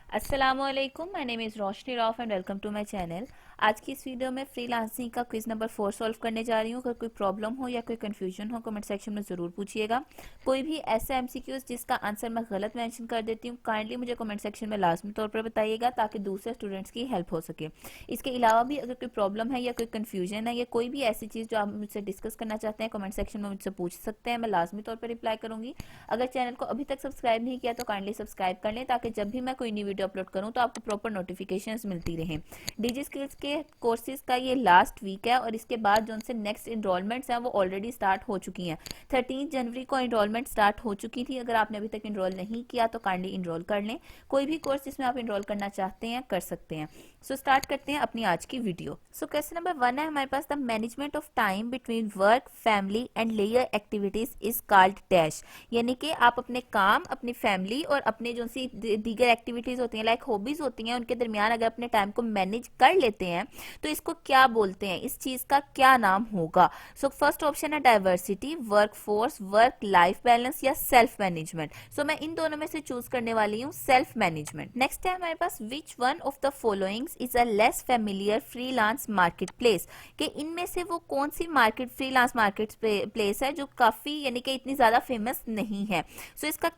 अस्सलामुअलैकुम, my name is Roshni Rauf and welcome to my channel. आज की इस वीडियो में फ्रीलांसिंग का क्विज नंबर 4 सॉल्व करने जा रही हूँ। अगर कोई प्रॉब्लम हो या कोई कंफ्यूजन हो कमेंट सेक्शन में ज़रूर पूछिएगा। कोई भी ऐसे एमसीक्यूज जिसका आंसर मैं गलत मेंशन कर देती हूँ काइंडली मुझे कमेंट सेक्शन में लाजमी तौर पर बताइएगा ताकि दूसरे स्टूडेंट्स की हेल्प हो सके। इसके अलावा भी अगर कोई प्रॉब्लम है या कोई कन्फ्यूजन है या कोई भी ऐसी चीज़ जो आप मुझसे डिस्कस करना चाहते हैं कमेंट सेक्शन में मुझसे पूछ सकते हैं, मैं लाजमी तौर पर रिप्लाई करूँगी। अगर चैनल को अभी तक सब्सक्राइब नहीं किया तो काइंडली सब्सक्राइब कर लें ताकि जब भी मैं कोई नई वीडियो अपलोड करूँ तो आपको प्रॉपर नोटिफिकेशंस मिलती रहें। डिजी स्किल्स के कोर्सेज का ये लास्ट वीक है और इसके बाद जो उनसे नेक्स्ट इनरोलमेंट्स हैं वो ऑलरेडी स्टार्ट हो चुकी हैं। 13 जनवरी को इनरोलमेंट स्टार्ट हो चुकी थी। अगर आपने अभी तक इनरोल नहीं किया तो काइंडली इनरोल कर लें। कोई भी कोर्स जिसमें आप इनरोल करना चाहते हैं कर सकते हैं। सो स्टार्ट करते हैं अपनी आज की वीडियो। सो क्वेश्चन नंबर 1 है हमारे पास, the management of time between work family and लेयर एक्टिविटीज इज कॉल्ड डैश। यानी कि आप अपने काम, अपनी फैमिली और अपने जो सी दीगर एक्टिविटीज होती हैं लाइक हॉबीज होती हैं उनके दरमियान अगर अपने टाइम को मैनेज कर लेते हैं तो इसको क्या बोलते हैं, इस चीज का क्या नाम होगा। सो फर्स्ट ऑप्शन है diversity, work force, work life balance या सेल्फ मैनेजमेंट। सो मैं इन दोनों में से चूज करने वाली हूँ सेल्फ मैनेजमेंट। नेक्स्ट है हमारे पास, which one of the followings is a less familiar freelance market place. कि इनमें से वो कौन सी मार्केट फ्रीलांस मार्केट प्लेस है जो काफी यानी कि इतनी ज्यादा फेमस नहीं है। सो इसका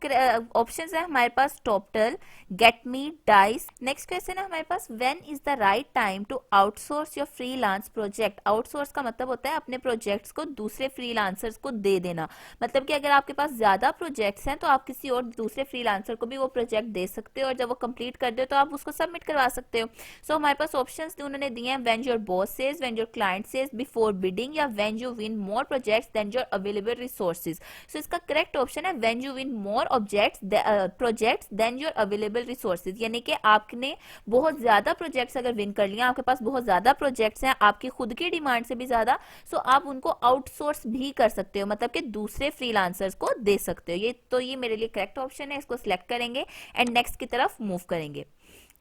ऑप्शन है हमारे पास Toptal, get me, dice. Next question है हमारे पास, when is the right time to outsource your freelance project. Outsource का मतलब होता है अपने प्रोजेक्ट्स को दूसरे फ्रीलांसर्स को दे देना। मतलब कि अगर आपके पास ज्यादा प्रोजेक्ट्स हैं तो आप किसी और दूसरे फ्रीलांसर को भी वो प्रोजेक्ट दे सकते हो और जब वो कंप्लीट कर दे तो आप उसको सबमिट करवा सकते हो। सो हमारे पास ऑप्शंस उन्होंने दिए हैं, when your boss says, when your client says, before bidding या when you win more projects than your available resources. So इसका करेक्ट ऑप्शन है when you win more projects than your available resources. यानी कि आपने बहुत ज्यादा projects अगर win कर लिया, आपके पास बहुत ज्यादा प्रोजेक्ट्स हैं आपकी खुद की डिमांड से भी ज्यादा, सो आप उनको आउटसोर्स भी कर सकते हो, मतलब कि दूसरे फ्रीलांसर्स को दे सकते हो। ये मेरे लिए करेक्ट ऑप्शन है, इसको सिलेक्ट करेंगे एंड नेक्स्ट की तरफ मूव करेंगे।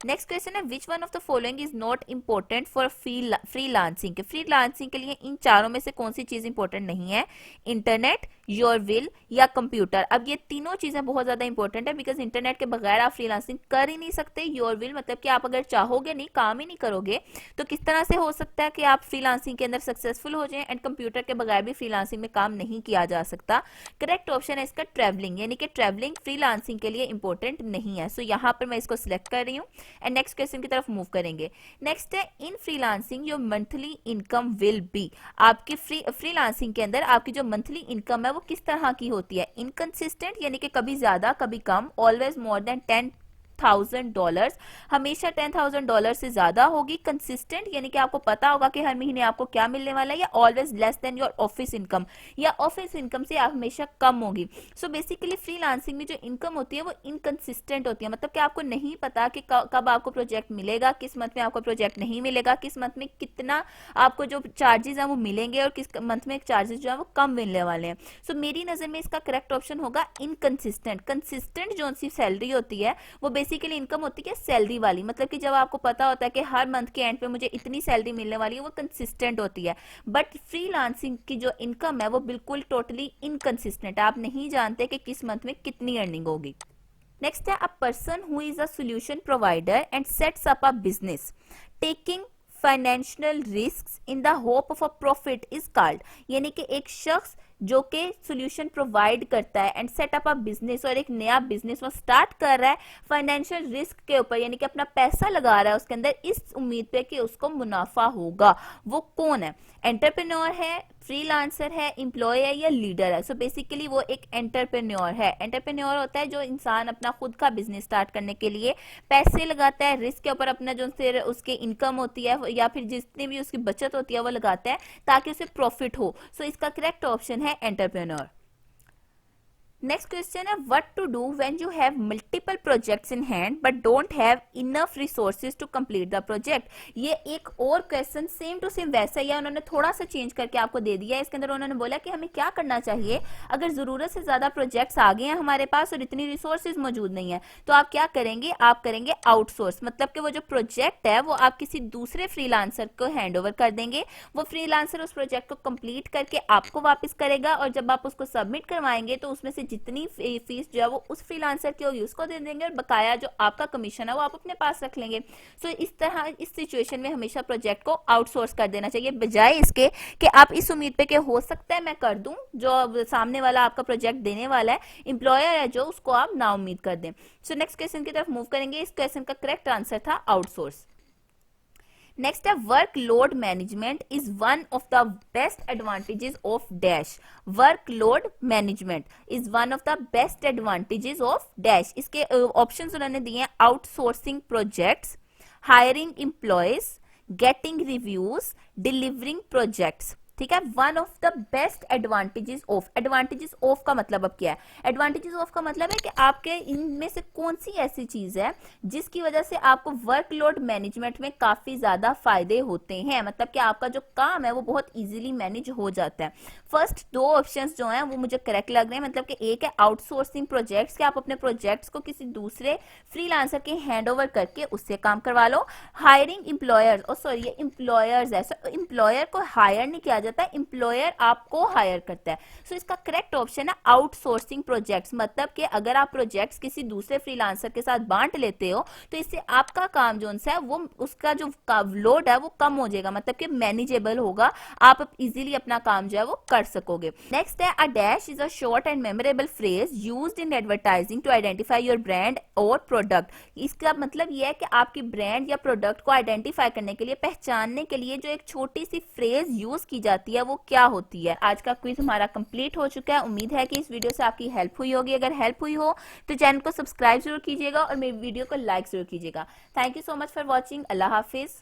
नेक्स्ट क्वेश्चन है, विच one of the following is not important for freelancing. के फ्रीलांसिंग के लिए इन चारों में से कौन सी चीज इंपॉर्टेंट नहीं है, इंटरनेट, योर विल या कंप्यूटर। अब ये तीनों चीजें बहुत ज्यादा इंपॉर्टेंट है बिकॉज इंटरनेट के बगैर आप फ्रीलांसिंग कर ही नहीं सकते। योर विल मतलब कि आप अगर चाहोगे नहीं, काम ही नहीं करोगे तो किस तरह से हो सकता है कि आप फ्रीलांसिंग के अंदर सक्सेसफुल हो जाएं। एंड कंप्यूटर के बगैर भी फ्रीलांसिंग में काम नहीं किया जा सकता। करेक्ट ऑप्शन है इसका ट्रैवलिंग, यानी कि ट्रैवलिंग फ्रीलांसिंग के लिए इंपॉर्टेंट नहीं है। सो यहाँ पर मैं इसको सिलेक्ट कर रही हूँ एंड नेक्स्ट क्वेश्चन की तरफ मूव करेंगे। नेक्स्ट है, इन freelancing your monthly income will be. आपकी फ्रीलांसिंग के अंदर आपकी जो मंथली इनकम है वो किस तरह की होती है, इनकंसिस्टेंट यानी कि कभी ज्यादा कभी कम, ऑलवेज मोर देन $10,000, हमेशा $10,000 से ज्यादा होगी, कंसिस्टेंट यानी कि आपको पता होगा कि हर महीने आपको क्या मिलने वाला है, या always less than your office income, या ऑफिस इनकम से हमेशा कम होगी। सो बेसिकली फ्रीलांसिंग में जो इनकम होती है वो इनकंसिस्टेंट होती है, मतलब कि आपको नहीं पता कि कब आपको प्रोजेक्ट मिलेगा, किस मंथ में आपको प्रोजेक्ट नहीं मिलेगा, किस मंथ में कितना आपको जो चार्जेस है वो मिलेंगे और किस मंथ में चार्जेस जो है वो कम मिलने वाले हैं। सो मेरी नजर में इसका करेक्ट ऑप्शन होगा इनकंसिस्टेंट। कंसिस्टेंट जो सी सैलरी होती है वो बेसिकली इनकम होती है सैलरी वाली, मतलब कि जब आपको पता होता है कि हर मंथ के एंड पे मुझे इतनी सैलरी मिलने वाली है, वो कंसिस्टेंट होती है। बट फ्रीलांसिंग की जो इनकम है वो बिल्कुल टोटली इनकंसिस्टेंट है, आप नहीं जानते कि किस मंथ में कितनी अर्निंग होगी। नेक्स्ट है, a person who is a solution provider and sets up a business taking financial risk in the hope of a profit is called. यानी कि एक शख्स जो कि सोल्यूशन प्रोवाइड करता है and set up a business, और एक नया बिजनेस वो स्टार्ट कर रहा है फाइनेंशियल रिस्क के ऊपर, यानी कि अपना पैसा लगा रहा है उसके अंदर इस उम्मीद पे कि उसको मुनाफा होगा, वो कौन है, एंटरप्रेन्योर है, फ्रीलांसर है, एम्प्लॉय है या लीडर है। सो बेसिकली वो एक एंटरप्रेन्योर है। एंटरप्रेन्योर होता है जो इंसान अपना खुद का बिजनेस स्टार्ट करने के लिए पैसे लगाता है, रिस्क के ऊपर अपना जो उसके इनकम होती है या फिर जितनी भी उसकी बचत होती है वो लगाता है ताकि उसे प्रॉफिट हो। सो इसका करेक्ट ऑप्शन है एंटरप्रेन्योर। नेक्स्ट क्वेश्चन है, what to do when you have multiple projects in hand but don't have enough resources to complete the project. ये एक और क्वेश्चन सेम टू सेम वैसा ही है, उन्होंने थोड़ा सा चेंज करके आपको दे दिया है। इसके अंदर उन्होंने बोला कि हमें क्या करना चाहिए अगर जरूरत से ज्यादा प्रोजेक्ट्स आ गए हैं हमारे पास और इतनी रिसोर्सेज मौजूद नहीं है, तो आप क्या करेंगे, आप करेंगे आउटसोर्स। मतलब कि वो जो प्रोजेक्ट है वो आप किसी दूसरे फ्रीलांसर को हैंड ओवर कर देंगे, वो फ्रीलांसर उस प्रोजेक्ट को कंप्लीट करके आपको वापस करेगा और जब आप उसको सबमिट करवाएंगे तो उसमें से जितनी फीस जो है वो उस फ्रीलांसर की होगी उसको दे देंगे और बकाया जो आपका कमीशन है वो आप अपने पास रख लेंगे। सो इस तरह इस सिचुएशन में हमेशा प्रोजेक्ट को आउटसोर्स कर देना चाहिए, बजाय इसके कि आप इस उम्मीद पे कि हो सकता है मैं कर दूं, जो सामने वाला आपका प्रोजेक्ट देने वाला है एम्प्लॉयर है जो, उसको आप ना उम्मीद कर दें। सो नेक्स्ट क्वेश्चन की तरफ मूव करेंगे। इस क्वेश्चन का करेक्ट आंसर था आउटसोर्स। नेक्स्ट है workload management is one of the best advantages of dash. Workload management is one of the best advantages of dash. इसके ऑप्शंस उन्होंने दिए हैं outsourcing projects, hiring employees, getting reviews, delivering projects. ठीक है, one of the best advantages of. Advantages of का मतलब अब क्या है? एडवांटेजेस ऑफ का मतलब है कि आपके इनमें से कौन सी ऐसी चीज है जिसकी वजह से आपको वर्कलोड मैनेजमेंट में काफी ज्यादा फायदे होते हैं, मतलब कि आपका जो काम है वो बहुत इजीली मैनेज हो जाता है। फर्स्ट दो ऑप्शंस जो हैं वो मुझे करेक्ट लग रहे हैं, मतलब कि एक है आउटसोर्सिंग प्रोजेक्ट्स, कि आप अपने प्रोजेक्ट्स को किसी दूसरे फ्रीलांसर के हैंड ओवर करके उससे काम करवा लो। हायरिंग एम्प्लॉयर्स, और सॉरी ये एम्प्लॉयर्स है, एम्प्लॉयर को हायर नहीं किया जाता, एम्प्लॉयर आपको हायर करता है। सो इसका करेक्ट ऑप्शन है आउटसोर्सिंग प्रोजेक्ट्स, मतलब कि अगर आप प्रोजेक्ट्स किसी दूसरे फ्रीलांसर के साथ बांट लेते हो तो इससे आपका काम जो है वो उसका जो लोड है वो कम हो जाएगा, मतलब कि मैनेजेबल होगा, आप इजीली अपना काम जो है वो कर सकोगे। नेक्स्ट है a dash is a short and memorable phrase used in advertising to identify your brand और प्रोडक्ट। इसका मतलब यह है कि आपकी ब्रांड या प्रोडक्ट को आइडेंटिफाई करने के लिए, पहचानने के लिए जो एक छोटी सी फ्रेज यूज की जाती है वो क्या होती है। आज का क्विज हमारा कंप्लीट हो चुका है। उम्मीद है कि इस वीडियो से आपकी हेल्प हुई होगी। अगर हेल्प हुई हो तो चैनल को सब्सक्राइब जरूर कीजिएगा और मेरी वीडियो को लाइक जरूर कीजिएगा। Thank you so much for watching. Allah Hafiz.